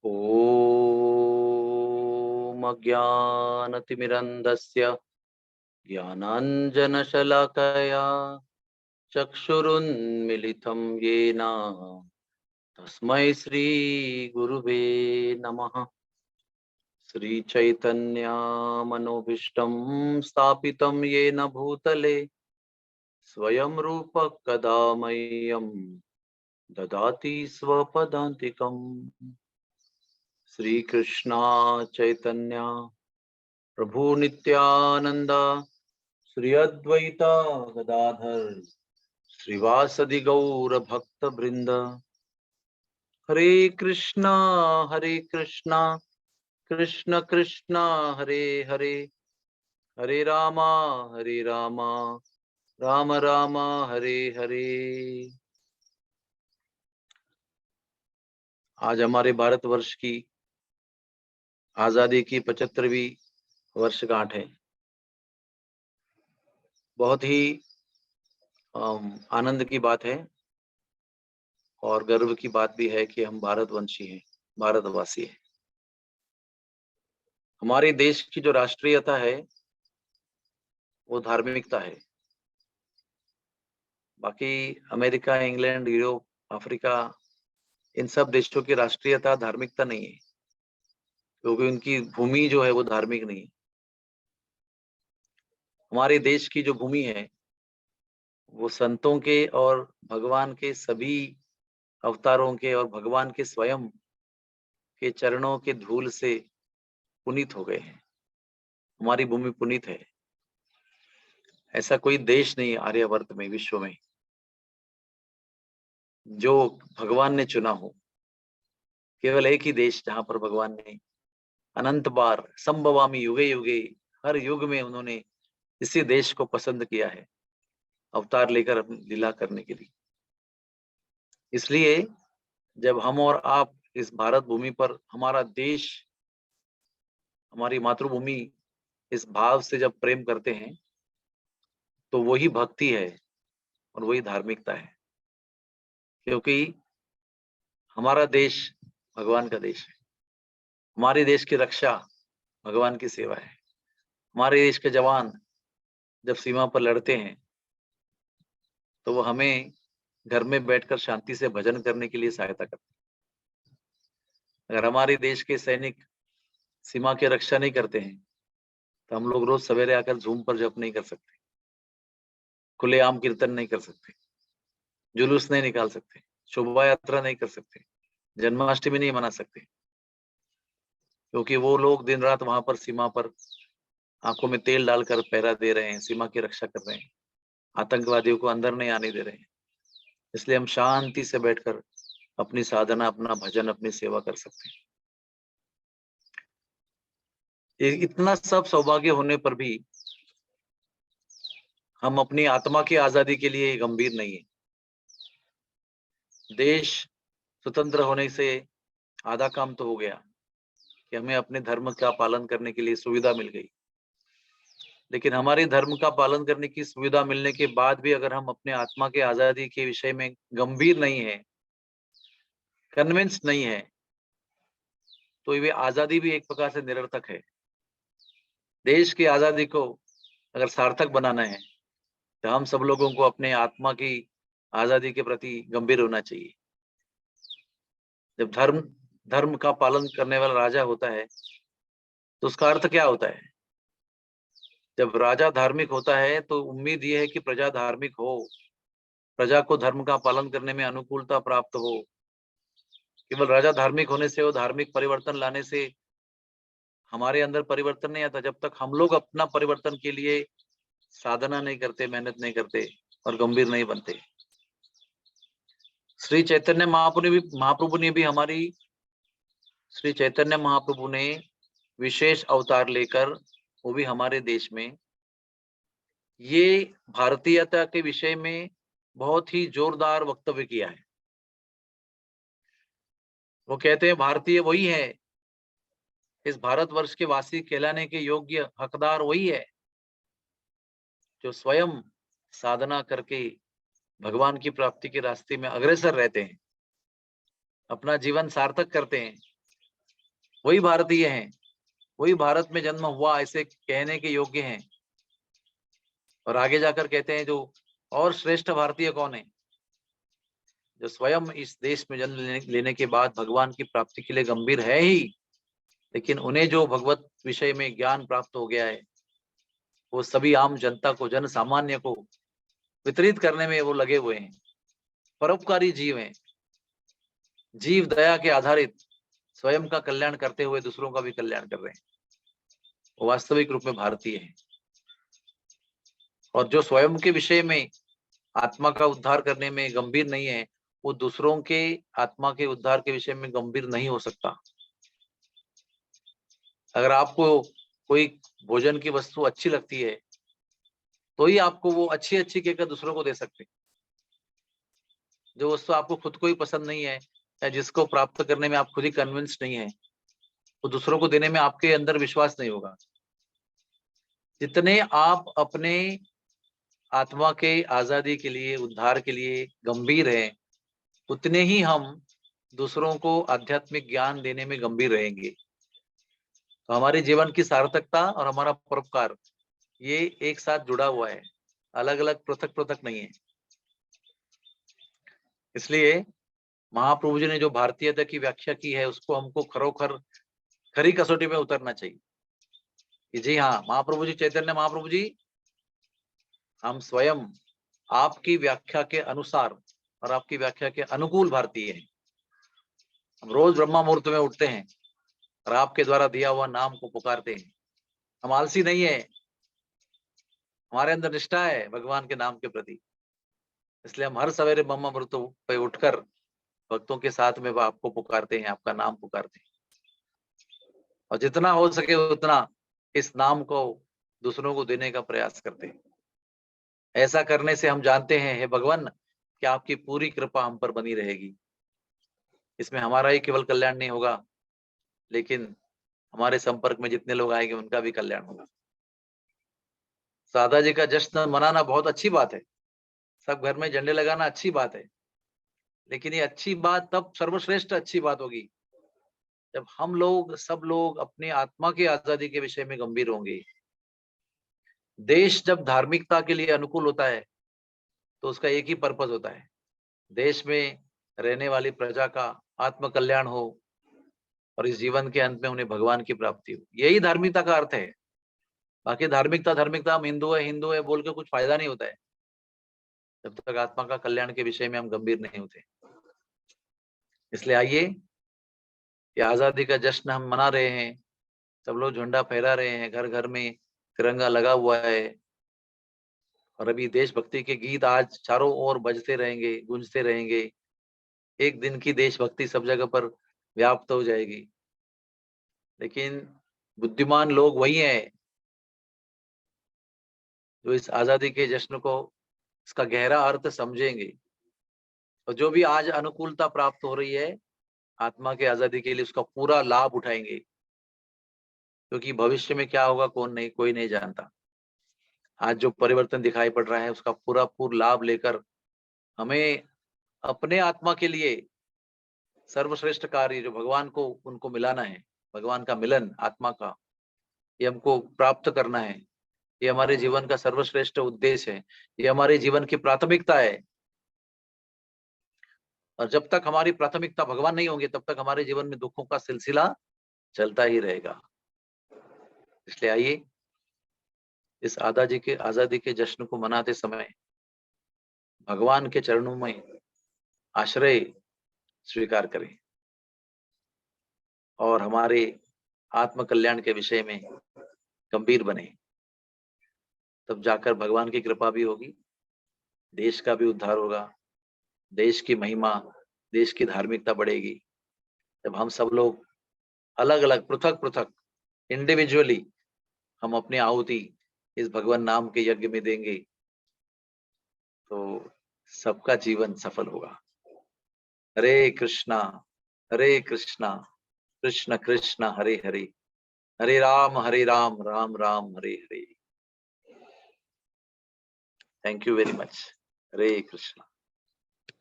ॐ अज्ञानतिमिरन्धस्य ज्ञानाञ्जनशलाकया चक्षुरुन्मिलितं येन तस्मै श्रीगुरुवे नमः। श्रीचैतन्यमनोभीष्टं स्थापितं येन भूतले स्वयं रूपः कदा मह्यं ददाति स्वपदान्तिकम्। श्रीकृष्ण चैतन्य प्रभु नित्यानंद श्री अद्वैता गदाधर श्रीवासदि गौर भक्त वृंद। हरे कृष्णा कृष्ण कृष्णा हरे हरे, हरे रामा राम राम हरे हरे। आज हमारे भारतवर्ष की आजादी की 75वीं वर्षगांठ है। बहुत ही आनंद की बात है और गर्व की बात भी है कि हम भारतवंशी हैं, भारतवासी हैं। हमारे देश की जो राष्ट्रीयता है वो धार्मिकता है। बाकी अमेरिका, इंग्लैंड, यूरोप, अफ्रीका, इन सब देशों की राष्ट्रीयता धार्मिकता नहीं है, क्योंकि उनकी भूमि जो है वो धार्मिक नहीं है। हमारे देश की जो भूमि है वो संतों के और भगवान के सभी अवतारों के और भगवान के स्वयं के चरणों के धूल से पुनीत हो गए हैं। हमारी भूमि पुनीत है। ऐसा कोई देश नहीं आर्यवर्त में, विश्व में, जो भगवान ने चुना हो। केवल एक ही देश जहां पर भगवान ने अनंत बार संभवामी युगे युगे, हर युग में उन्होंने इसी देश को पसंद किया है अवतार लेकर अपनी लीला करने के लिए। इसलिए जब हम और आप इस भारत भूमि पर, हमारा देश, हमारी मातृभूमि, इस भाव से जब प्रेम करते हैं तो वही भक्ति है और वही धार्मिकता है। क्योंकि हमारा देश भगवान का देश है। हमारे देश की रक्षा भगवान की सेवा है। हमारे देश के जवान जब सीमा पर लड़ते हैं तो वो हमें घर में बैठकर शांति से भजन करने के लिए सहायता करते हैं। अगर हमारे देश के सैनिक सीमा की रक्षा नहीं करते हैं तो हम लोग रोज सवेरे आकर झूम पर जप नहीं कर सकते, खुलेआम कीर्तन नहीं कर सकते, जुलूस नहीं निकाल सकते, शोभा यात्रा नहीं कर सकते, जन्माष्टमी नहीं मना सकते, क्योंकि वो लोग दिन रात वहां पर सीमा पर आंखों में तेल डालकर पहरा दे रहे हैं, सीमा की रक्षा कर रहे हैं, आतंकवादियों को अंदर नहीं आने दे रहे हैं। इसलिए हम शांति से बैठकर अपनी साधना, अपना भजन, अपनी सेवा कर सकते हैं। इतना सब सौभाग्य होने पर भी हम अपनी आत्मा की आजादी के लिए गंभीर नहीं है। देश स्वतंत्र होने से आधा काम तो हो गया कि हमें अपने धर्म का पालन करने के लिए सुविधा मिल गई। लेकिन हमारे धर्म का पालन करने की सुविधा मिलने के बाद भी अगर हम अपने आत्मा के आजादी के विषय में गंभीर नहीं है, कन्विंस नहीं है, तो ये आजादी भी एक प्रकार से निरर्थक है। देश की आजादी को अगर सार्थक बनाना है तो हम सब लोगों को अपने आत्मा की आजादी के प्रति गंभीर होना चाहिए। जब धर्म का पालन करने वाला राजा होता है तो उसका अर्थ क्या होता है? जब राजा धार्मिक होता है तो उम्मीद यह है कि प्रजा धार्मिक हो, प्रजा को धर्म का पालन करने में अनुकूलता प्राप्त हो। केवल राजा धार्मिक होने से, वो धार्मिक परिवर्तन लाने से हमारे अंदर परिवर्तन नहीं आता, जब तक हम लोग अपना परिवर्तन के लिए साधना नहीं करते, मेहनत नहीं करते और गंभीर नहीं बनते। श्री चैतन्य महाप्रभु ने भी श्री चैतन्य महाप्रभु ने विशेष अवतार लेकर, वो भी हमारे देश में, ये भारतीयता के विषय में बहुत ही जोरदार वक्तव्य किया है। वो कहते हैं भारतीय वही है, इस भारतवर्ष के वासी कहलाने के योग्य हकदार वही है जो स्वयं साधना करके भगवान की प्राप्ति के रास्ते में अग्रसर रहते हैं, अपना जीवन सार्थक करते हैं वही भारतीय हैं, वही भारत में जन्म हुआ ऐसे कहने के योग्य हैं। और आगे जाकर कहते हैं जो और श्रेष्ठ भारतीय कौन है, जो स्वयं इस देश में जन्म लेने के बाद भगवान की प्राप्ति के लिए गंभीर है ही, लेकिन उन्हें जो भगवत विषय में ज्ञान प्राप्त हो गया है वो सभी आम जनता को, जन सामान्य को वितरित करने में वो लगे हुए हैं। परोपकारी जीव हैं, जीव दया के आधारित स्वयं का कल्याण करते हुए दूसरों का भी कल्याण कर रहे हैं, वो वास्तविक रूप में भारतीय हैं। और जो स्वयं के विषय में आत्मा का उद्धार करने में गंभीर नहीं है, वो दूसरों के आत्मा के उद्धार के विषय में गंभीर नहीं हो सकता। अगर आपको कोई भोजन की वस्तु अच्छी लगती है तो ही आपको वो अच्छी अच्छी कहकर दूसरों को दे सकते। जो वस्तु आपको खुद को ही पसंद नहीं है या जिसको प्राप्त करने में आप खुद ही कन्विंस नहीं है, तो दूसरों को देने में आपके अंदर विश्वास नहीं होगा। जितने आप अपने आत्मा के आजादी के लिए, उद्धार के लिए गंभीर हैं, उतने ही हम दूसरों को आध्यात्मिक ज्ञान देने में गंभीर रहेंगे। तो हमारे जीवन की सार्थकता और हमारा परोपकार ये एक साथ जुड़ा हुआ है, अलग अलग पृथक पृथक नहीं है। इसलिए महाप्रभु जी ने जो भारतीयता की व्याख्या की है उसको हमको खरोखर खरी कसौटी में उतरना चाहिए कि जी हाँ, महाप्रभु जी, चैतन्य महाप्रभु जी, हम स्वयं आपकी व्याख्या के अनुसार और आपकी व्याख्या के अनुकूल भारतीय हैं। हम रोज ब्रह्मा मुहूर्त में उठते हैं और आपके द्वारा दिया हुआ नाम को पुकारते हैं। हम आलसी नहीं है, हमारे अंदर निष्ठा है भगवान के नाम के प्रति। इसलिए हम हर सवेरे ब्रह्मा मुहूर्त पे उठकर भक्तों के साथ में आपको पुकारते हैं, आपका नाम पुकारते हैं, और जितना हो सके उतना इस नाम को दूसरों को देने का प्रयास करते हैं। ऐसा करने से हम जानते हैं, हे भगवान, कि आपकी पूरी कृपा हम पर बनी रहेगी। इसमें हमारा ही केवल कल्याण नहीं होगा, लेकिन हमारे संपर्क में जितने लोग आएंगे उनका भी कल्याण होगा। राधा जी का जश्न मनाना बहुत अच्छी बात है, सब घर में झंडे लगाना अच्छी बात है, लेकिन ये अच्छी बात तब सर्वश्रेष्ठ अच्छी बात होगी जब हम लोग, सब लोग अपनी आत्मा की आजादी के विषय में गंभीर होंगे। देश जब धार्मिकता के लिए अनुकूल होता है तो उसका एक ही पर्पस होता है, देश में रहने वाली प्रजा का आत्म कल्याण हो और इस जीवन के अंत में उन्हें भगवान की प्राप्ति हो। यही धार्मिकता का अर्थ है। बाकी धार्मिकता धार्मिकता हम हिंदू है बोल के कुछ फायदा नहीं होता है जब तक आत्मा का कल्याण के विषय में हम गंभीर नहीं होते। इसलिए आइए, ये आजादी का जश्न हम मना रहे हैं, सब लोग झंडा फहरा रहे हैं, घर घर में तिरंगा लगा हुआ है, और अभी देशभक्ति के गीत आज चारों ओर बजते रहेंगे, गूंजते रहेंगे। एक दिन की देशभक्ति सब जगह पर व्याप्त हो जाएगी। लेकिन बुद्धिमान लोग वही हैं जो इस आजादी के जश्न को, इसका गहरा अर्थ समझेंगे, और जो भी आज अनुकूलता प्राप्त हो रही है आत्मा के आजादी के लिए, उसका पूरा लाभ उठाएंगे। क्योंकि भविष्य में क्या होगा कोई नहीं जानता। आज जो परिवर्तन दिखाई पड़ रहा है उसका पूरा लाभ लेकर हमें अपने आत्मा के लिए सर्वश्रेष्ठ कार्य जो भगवान को उनको मिलाना है, भगवान का मिलन आत्मा का, ये हमको प्राप्त करना है। ये हमारे जीवन का सर्वश्रेष्ठ उद्देश्य है, ये हमारे जीवन की प्राथमिकता है। और जब तक हमारी प्राथमिकता भगवान नहीं होंगे तब तक हमारे जीवन में दुखों का सिलसिला चलता ही रहेगा। इसलिए आइए, इस आजादी के जश्न को मनाते समय भगवान के चरणों में आश्रय स्वीकार करें और हमारे आत्म कल्याण के विषय में गंभीर बने। तब जाकर भगवान की कृपा भी होगी, देश का भी उद्धार होगा, देश की महिमा, देश की धार्मिकता बढ़ेगी। जब हम सब लोग अलग अलग पृथक पृथक इंडिविजुअली हम अपनी आहुति इस भगवान नाम के यज्ञ में देंगे तो सबका जीवन सफल होगा। Hare Krishna Krishna Krishna Hare Hare, Hare Ram Ram Ram Hare Hare. Thank you very much. Hare Krishna.